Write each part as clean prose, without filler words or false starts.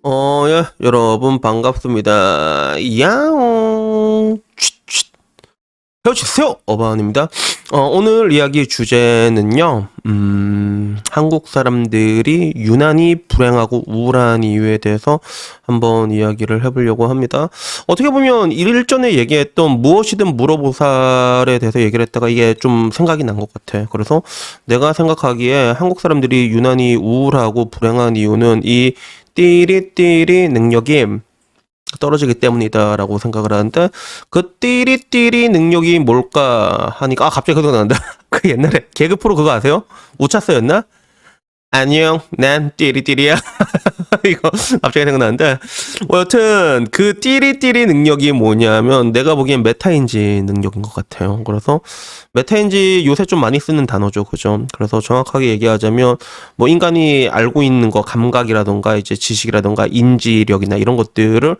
예, 여러분 반갑습니다. 야옹. 헤어지세요. 어반입니다. 오늘 이야기 주제는요, 한국 사람들이 유난히 불행하고 우울한 이유에 대해서 한번 이야기를 해보려고 합니다. 어떻게 보면 일전에 얘기했던 무엇이든 물어보살에 대해서 얘기를 했다가 이게 좀 생각이 난 것 같아. 그래서 내가 생각하기에 한국 사람들이 유난히 우울하고 불행한 이유는 이 띠리띠리 능력이 떨어지기 때문이다라고 생각을 하는데, 그 띠리띠리 능력이 뭘까 하니까 갑자기 그거 나온다. 그 옛날에 개그 프로 그거 아세요? 우차서였나? 안녕, 난 띠리띠리야. 이거 갑자기 생각나는데, 여튼 그 띠리띠리 능력이 뭐냐면 내가 보기엔 메타인지 능력인 것 같아요. 그래서 메타인지 요새 좀 많이 쓰는 단어죠, 그죠? 그래서 정확하게 얘기하자면 뭐 인간이 알고 있는 거, 감각이라던가 이제 지식이라던가 인지력이나 이런 것들을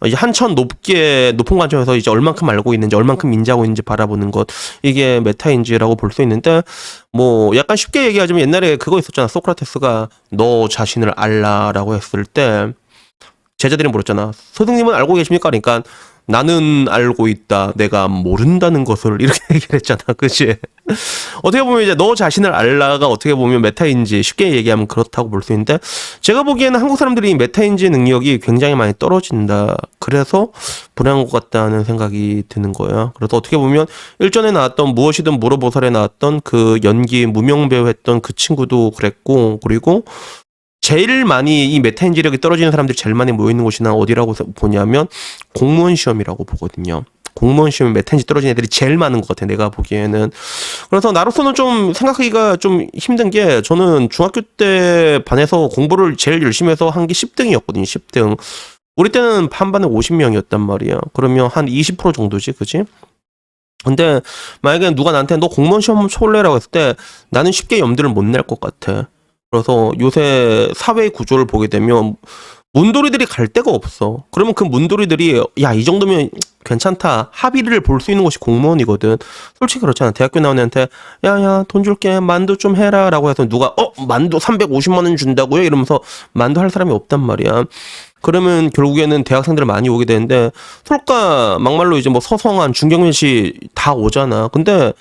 이제 한천 높은 관점에서 이제 얼만큼 알고 있는지, 얼만큼 인지하고 있는지 바라보는 것, 이게 메타인지라고 볼 수 있는데, 뭐 약간 쉽게 얘기하자면 옛날에 그거 있었잖아. 소크라테스가 너 자신을 알라라고 했을 때 제자들이 물었잖아. 스승님은 알고 계십니까? 그러니까 나는 알고 있다, 내가 모른다는 것을, 이렇게 얘기를 했잖아. 그치? 어떻게 보면 이제 너 자신을 알라가 어떻게 보면 메타인지, 쉽게 얘기하면 그렇다고 볼 수 있는데, 제가 보기에는 한국 사람들이 메타인지 능력이 굉장히 많이 떨어진다, 그래서 불행한 것 같다는 생각이 드는 거야. 그래서 어떻게 보면 일전에 나왔던 무엇이든 물어보살에 나왔던 그 연기 무명배우 했던 그 친구도 그랬고, 그리고 제일 많이 이 메타인지력이 떨어지는 사람들이 제일 많이 모여있는 곳이나 어디라고 보냐면 공무원 시험이라고 보거든요. 공무원 시험에 메타인지 떨어진 애들이 제일 많은 것 같아, 내가 보기에는. 그래서 나로서는 좀 생각하기가 좀 힘든 게, 저는 중학교 때 반에서 공부를 제일 열심히 해서 한 게 10등이었거든요. 10등. 우리 때는 한 반에 50명이었단 말이야. 그러면 한 20% 정도지, 그지? 근데 만약에 누가 나한테 너 공무원 시험 한번 쳐볼래라고 했을 때 나는 쉽게 염두를 못 낼 것 같아. 그래서 요새 사회 구조를 보게 되면 문돌이들이 갈 데가 없어. 그러면 그 문돌이들이 야, 이 정도면 괜찮다, 합의를 볼 수 있는 곳이 공무원이거든. 솔직히 그렇잖아. 대학교 나온 애한테 야야 돈 줄게, 만두 좀 해라 라고 해서 누가 만두 350만 원 준다고요? 이러면서 만두 할 사람이 없단 말이야. 그러면 결국에는 대학생들 많이 오게 되는데, 솔까 막말로 이제 뭐 서성한 중경면시 다 오잖아. 근데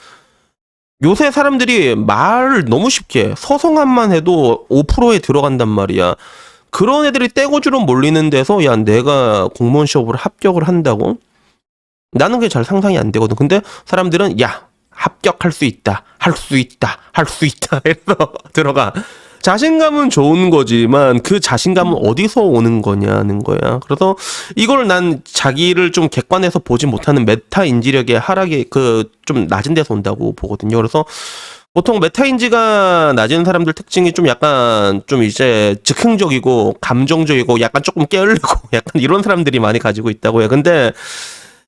요새 사람들이 말을 너무 쉽게 해. 서성함만 해도 5%에 들어간단 말이야. 그런 애들이 떼고주로 몰리는 데서 야, 내가 공무원 시험을 합격을 한다고? 나는 그게 잘 상상이 안 되거든. 근데 사람들은 야, 합격할 수 있다, 할 수 있다, 할 수 있다 해서 들어가. 자신감은 좋은 거지만 그 자신감은 어디서 오는 거냐는 거야. 그래서 이걸 난 자기를 좀 객관해서 보지 못하는 메타 인지력의 하락이 그 좀 낮은 데서 온다고 보거든요. 그래서 보통 메타인지가 낮은 사람들 특징이 좀 약간 좀 이제 즉흥적이고 감정적이고 약간 조금 깨어르고 약간 이런 사람들이 많이 가지고 있다고 해요. 근데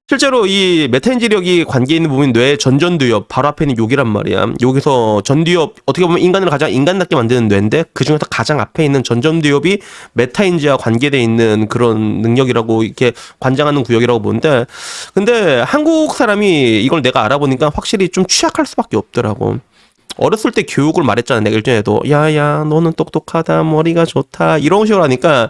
실제로 이 메타인지력이 관계 있는 부분이 뇌의 전전두엽, 바로 앞에 있는 여기란 말이야. 여기서 전두엽, 어떻게 보면 인간을 가장 인간답게 만드는 뇌인데, 그 중에서 가장 앞에 있는 전전두엽이 메타인지와 관계되어 있는 그런 능력이라고, 이렇게 관장하는 구역이라고 보는데, 근데 한국 사람이 이걸 내가 알아보니까 확실히 좀 취약할 수밖에 없더라고. 어렸을 때 교육을 말했잖아. 내가 일전에도 야야 너는 똑똑하다, 머리가 좋다, 이런 식으로 하니까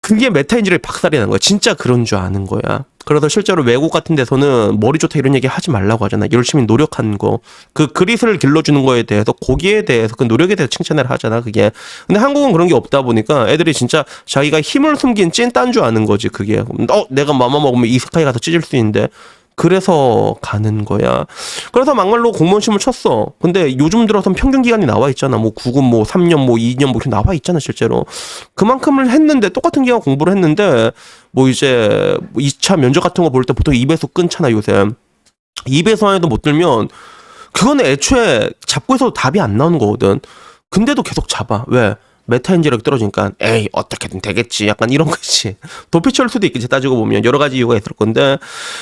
그게 메타인지력이 박살이 난 거야. 진짜 그런 줄 아는 거야. 그래서 실제로 외국 같은 데서는 머리 좋다 이런 얘기 하지 말라고 하잖아. 열심히 노력한 거, 그 그릿을 길러주는 거에 대해서, 고기에 대해서, 그 노력에 대해서 칭찬을 하잖아, 그게. 근데 한국은 그런 게 없다 보니까 애들이 진짜 자기가 힘을 숨긴 찐딴 줄 아는 거지, 그게. 내가 맘만 먹으면 이세카이 가서 찢을 수 있는데, 그래서 가는 거야. 그래서 막말로 공무원 시험을 쳤어. 근데 요즘 들어선 평균 기간이 나와 있잖아. 뭐 9급, 뭐 3년, 뭐 2년, 뭐 이렇게 나와 있잖아, 실제로. 그만큼을 했는데, 똑같은 기간 공부를 했는데, 뭐 이제 2차 면접 같은 거 볼 때 보통 2배수 끊잖아, 요새. 2배수 안에도 못 들면 그건 애초에 잡고 있어도 답이 안 나오는 거거든. 근데도 계속 잡아. 왜? 메타인지력이 떨어지니까 에이 어떻게든 되겠지, 약간 이런 거지. 도피처일 수도 있겠지, 따지고 보면 여러 가지 이유가 있을 건데,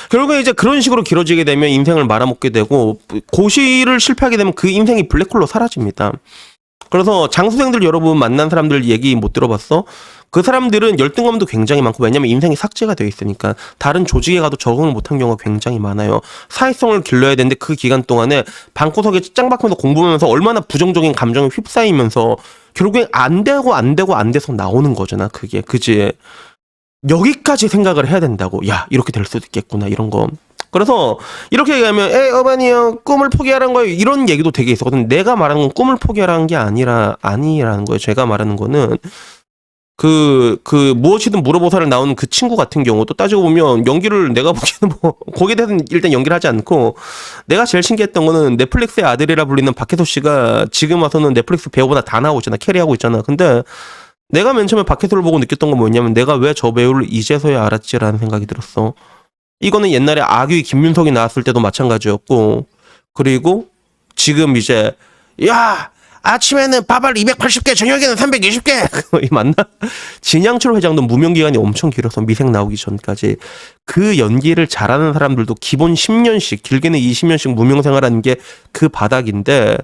결국에 이제 그런 식으로 길어지게 되면 인생을 말아먹게 되고, 고시를 실패하게 되면 그 인생이 블랙홀로 사라집니다. 그래서 장수생들 여러분 만난 사람들 얘기 못 들어봤어? 그 사람들은 열등감도 굉장히 많고, 왜냐면 인생이 삭제가 되어 있으니까 다른 조직에 가도 적응을 못한 경우가 굉장히 많아요. 사회성을 길러야 되는데 그 기간 동안에 방구석에 짱박히면서 공부하면서 얼마나 부정적인 감정에 휩싸이면서 결국엔 안 되고 안 되고 안 돼서 나오는 거잖아. 그게 그지? 여기까지 생각을 해야 된다고. 야, 이렇게 될 수도 있겠구나, 이런 거. 그래서 이렇게 얘기하면 어반이 형 꿈을 포기하라는 거예요, 이런 얘기도 되게 있었거든. 내가 말하는 건 꿈을 포기하라는 게 아니라는 거예요. 제가 말하는 거는 무엇이든 물어보사를 나오는 그 친구 같은 경우도 따지고 보면 연기를 내가 보기에는 뭐 거기에 대해서는 일단 연기를 하지 않고, 내가 제일 신기했던 거는 넷플릭스의 아들이라 불리는 박혜수 씨가 지금 와서는 넷플릭스 배우보다 다 나오고 있잖아. 캐리하고 있잖아. 근데 내가 맨 처음에 박혜수를 보고 느꼈던 건 뭐냐면, 내가 왜 저 배우를 이제서야 알았지라는 생각이 들었어. 이거는 옛날에 악귀 김윤석이 나왔을 때도 마찬가지였고, 그리고 지금 이제 야 아침에는 밥알 280개, 저녁에는 320개. 이 맞나? 진양철 회장도 무명 기간이 엄청 길어서 미생 나오기 전까지 그 연기를 잘하는 사람들도 기본 10년씩, 길게는 20년씩 무명 생활하는 게 그 바닥인데,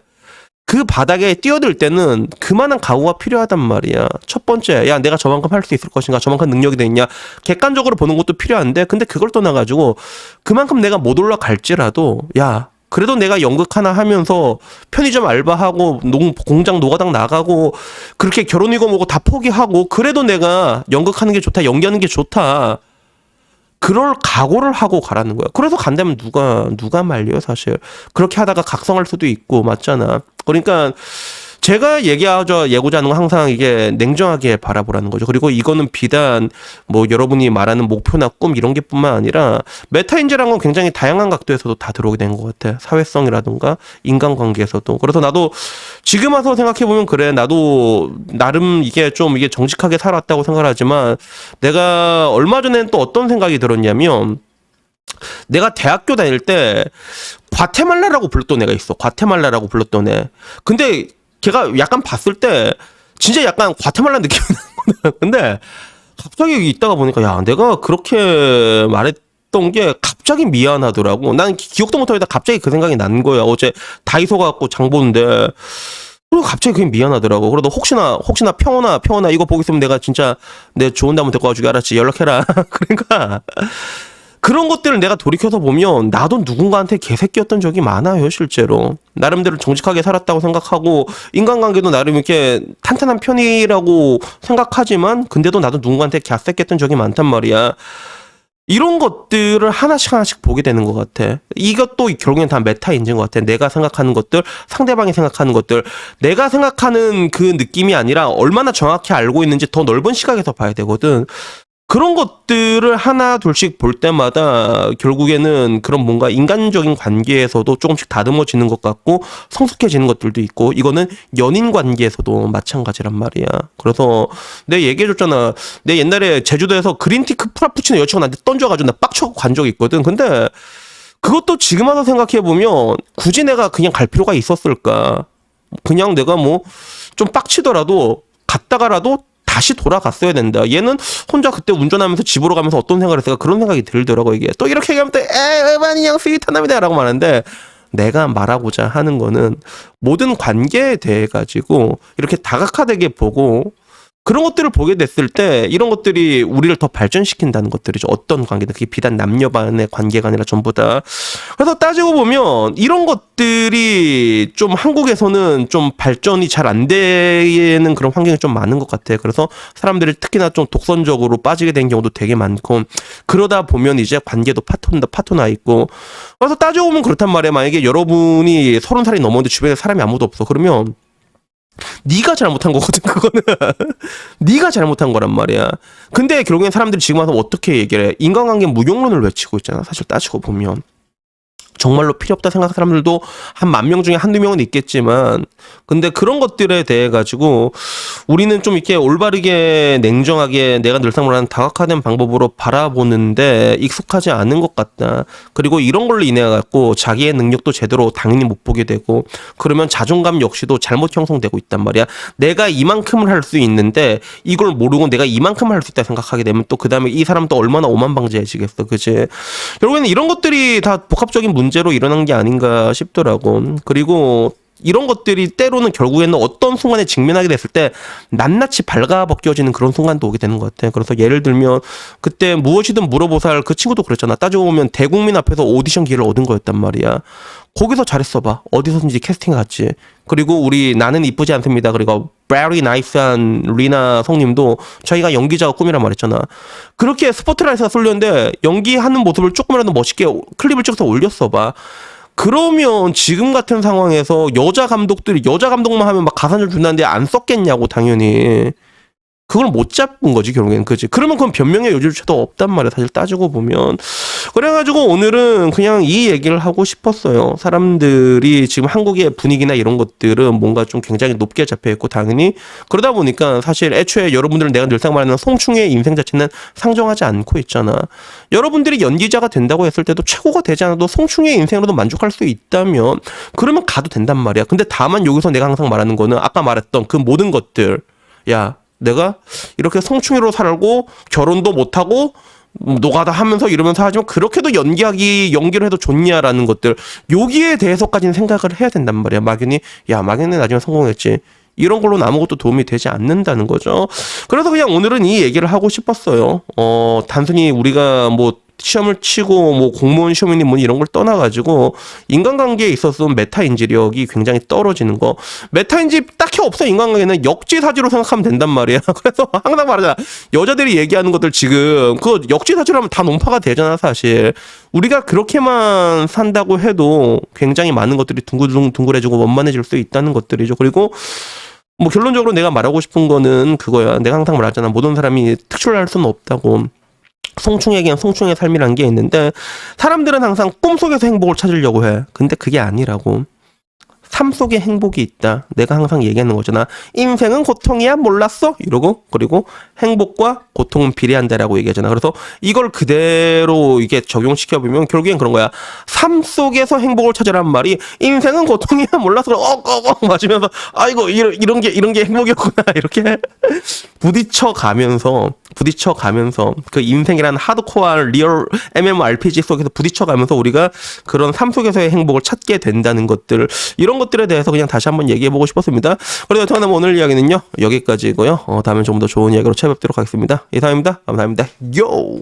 그 바닥에 뛰어들 때는 그만한 각오가 필요하단 말이야. 첫 번째, 야, 내가 저만큼 할 수 있을 것인가, 저만큼 능력이 되겠냐, 객관적으로 보는 것도 필요한데, 근데 그걸 떠나가지고 그만큼 내가 못 올라갈지라도, 야, 그래도 내가 연극 하나 하면서 편의점 알바하고 공장 노가당 나가고 그렇게 결혼이고 뭐고 다 포기하고, 그래도 내가 연극하는 게 좋다, 연기하는 게 좋다, 그럴 각오를 하고 가라는 거야. 그래서 간다면 누가 말려요, 사실. 그렇게 하다가 각성할 수도 있고, 맞잖아. 그러니까 제가 예고자 하는 건 항상 이게 냉정하게 바라보라는 거죠. 그리고 이거는 비단 뭐 여러분이 말하는 목표나 꿈 이런 게 뿐만 아니라, 메타인지라는 건 굉장히 다양한 각도에서도 다 들어오게 된 것 같아. 사회성이라든가 인간관계에서도. 그래서 나도 지금 와서 생각해보면, 그래, 나도 나름 이게 정직하게 살았다고 생각하지만, 내가 얼마 전에는 또 어떤 생각이 들었냐면, 내가 대학교 다닐 때 과테말라라고 불렀던 애가 있어. 과테말라라고 불렀던 애. 근데 걔가 약간 봤을 때 진짜 약간 과테말라 느낌이 나거든. 근데 갑자기 있다가 보니까, 야, 내가 그렇게 말했던 게 갑자기 미안하더라고. 난 기억도 못하다 갑자기 그 생각이 난 거야. 어제 다이소 가갖고 장 보는데, 그리고 갑자기 그게 미안하더라고. 그래도 혹시나 평원아 이거 보고 있으면 내가 진짜 내 좋은 데 한번 데리고 와주게, 알았지? 연락해라. 그러니까 그런 것들을 내가 돌이켜서 보면 나도 누군가한테 개새끼였던 적이 많아요, 실제로. 나름대로 정직하게 살았다고 생각하고, 인간관계도 나름 이렇게 탄탄한 편이라고 생각하지만, 근데도 나도 누군가한테 개새끼였던 적이 많단 말이야. 이런 것들을 하나씩 보게 되는 것 같아. 이것도 결국엔 다 메타인지인 것 같아. 내가 생각하는 것들, 상대방이 생각하는 것들, 내가 생각하는 그 느낌이 아니라 얼마나 정확히 알고 있는지 더 넓은 시각에서 봐야 되거든. 그런 것들을 하나 둘씩 볼 때마다 결국에는 그런 뭔가 인간적인 관계에서도 조금씩 다듬어지는 것 같고, 성숙해지는 것들도 있고, 이거는 연인 관계에서도 마찬가지란 말이야. 그래서 내가 얘기해줬잖아. 내 옛날에 제주도에서 그린티 프라푸치노 여친구 나한테 던져가지고 나 빡쳐고 간 적이 있거든. 근데 그것도 지금 와서 생각해보면 굳이 내가 그냥 갈 필요가 있었을까. 그냥 내가 뭐 좀 빡치더라도 갔다가라도 다시 돌아갔어야 된다. 얘는 혼자 그때 운전하면서 집으로 가면서 어떤 생각을 했을까, 그런 생각이 들더라고. 이게 또 이렇게 얘기하면 또 에반이 형 스윗한 남이다 라고 말하는데, 내가 말하고자 하는 거는 모든 관계에 대해 가지고 이렇게 다각화되게 보고, 그런 것들을 보게 됐을 때 이런 것들이 우리를 더 발전시킨다는 것들이죠. 어떤 관계든. 그게 비단 남녀 간의 관계가 아니라 전부 다. 그래서 따지고 보면 이런 것들이 좀 한국에서는 좀 발전이 잘 안 되는 그런 환경이 좀 많은 것 같아요. 그래서 사람들이 특히나 좀 독선적으로 빠지게 된 경우도 되게 많고, 그러다 보면 이제 관계도 파토나 있고. 그래서 따지고 보면 그렇단 말이에요. 만약에 여러분이 30살이 넘었는데 주변에 사람이 아무도 없어. 그러면 네가 잘못한 거거든, 그거는. 네가 잘못한 거란 말이야. 근데 결국엔 사람들이 지금 와서 어떻게 얘기를 해? 인간관계 무용론을 외치고 있잖아, 사실 따지고 보면. 정말로 필요 없다 생각하는 사람들도 한 10,000명 중에 한두 명은 있겠지만, 근데 그런 것들에 대해 가지고 우리는 좀 이렇게 올바르게 냉정하게 내가 늘상 말하는 다각화된 방법으로 바라보는데 익숙하지 않은 것 같다. 그리고 이런 걸로 인해 갖고 자기의 능력도 제대로 당연히 못 보게 되고, 그러면 자존감 역시도 잘못 형성되고 있단 말이야. 내가 이만큼을 할 수 있는데 이걸 모르고 내가 이만큼을 할 수 있다 생각하게 되면 또 그 다음에 이 사람 또 얼마나 오만방지해지겠어, 그치? 결국에는 이런 것들이 다 복합적인 문제로 일어난 게 아닌가 싶더라고. 그리고 이런 것들이 때로는 결국에는 어떤 순간에 직면하게 됐을 때 낱낱이 발가벗겨지는 그런 순간도 오게 되는 것 같아요. 그래서 예를 들면 그때 무엇이든 물어보살 그 친구도 그랬잖아. 따지고 보면 대국민 앞에서 오디션 기회를 얻은 거였단 말이야. 거기서 잘했어 봐. 어디서든지 캐스팅 갔지. 그리고 우리 나는 이쁘지 않습니다. 그리고 very nice한 리나 성님도 자기가 연기자가 꿈이란 말했잖아. 그렇게 스포트라이트가 쏠렸는데 연기하는 모습을 조금이라도 멋있게 클립을 찍어서 올렸어 봐. 그러면 지금 같은 상황에서 여자 감독들이 여자 감독만 하면 막 가산점 준다는데 안 썼겠냐고 당연히. 그걸 못 잡은 거지 결국엔. 그지? 그러면 그건 변명의 여지조차도 없단 말이야 사실 따지고 보면. 그래가지고 오늘은 그냥 이 얘기를 하고 싶었어요. 사람들이 지금 한국의 분위기나 이런 것들은 뭔가 좀 굉장히 높게 잡혀있고 당연히 그러다 보니까 사실 애초에 여러분들은 내가 늘상 말하는 송충의 인생 자체는 상정하지 않고 있잖아. 여러분들이 연기자가 된다고 했을 때도 최고가 되지 않아도 송충의 인생으로도 만족할 수 있다면 그러면 가도 된단 말이야. 근데 다만 여기서 내가 항상 말하는 거는 아까 말했던 그 모든 것들, 야 내가 이렇게 성충이로 살고 결혼도 못하고 노가다 하면서 이러면서 하지만 그렇게도 연기를 해도 좋냐라는 것들, 여기에 대해서까지는 생각을 해야 된단 말이야. 막연히 나중에 성공했지 이런 걸로는 아무것도 도움이 되지 않는다는 거죠. 그래서 그냥 오늘은 이 얘기를 하고 싶었어요. 단순히 우리가 뭐 시험을 치고 뭐 공무원 시험이니 뭐 이런 걸 떠나가지고 인간관계에 있어서 메타 인지력이 굉장히 떨어지는 거. 메타 인지 딱히 없어. 인간관계는 역지사지로 생각하면 된단 말이야. 그래서 항상 말하잖아. 여자들이 얘기하는 것들 지금 그 역지사지로 하면 다 논파가 되잖아 사실. 우리가 그렇게만 산다고 해도 굉장히 많은 것들이 둥글해지고 원만해질 수 있다는 것들이죠. 그리고 뭐 결론적으로 내가 말하고 싶은 거는 그거야. 내가 항상 말하잖아. 모든 사람이 특출날 수는 없다고. 송충에겐 송충의 삶이란 게 있는데 사람들은 항상 꿈속에서 행복을 찾으려고 해. 근데 그게 아니라고. 삶 속에 행복이 있다. 내가 항상 얘기하는 거잖아. 인생은 고통이야 몰랐어? 이러고 그리고 행복과 고통은 비례한다라고 얘기하잖아. 그래서 이걸 그대로 이게 적용시켜보면 결국엔 그런 거야. 삶 속에서 행복을 찾으라는 말이 인생은 고통이야 몰랐어? 맞으면서 아이고 이런 게 행복이었구나 이렇게 부딪혀가면서 그 인생이라는 하드코어한 리얼 MMORPG 속에서 부딪혀가면서 우리가 그런 삶 속에서의 행복을 찾게 된다는 것들, 이런 것들에 대해서 그냥 다시 한번 얘기해보고 싶었습니다. 그래서 여튼간 오늘 이야기는요 여기까지고요. 다음에 좀 더 좋은 이야기로 찾아뵙도록 하겠습니다. 이상입니다. 감사합니다. 요!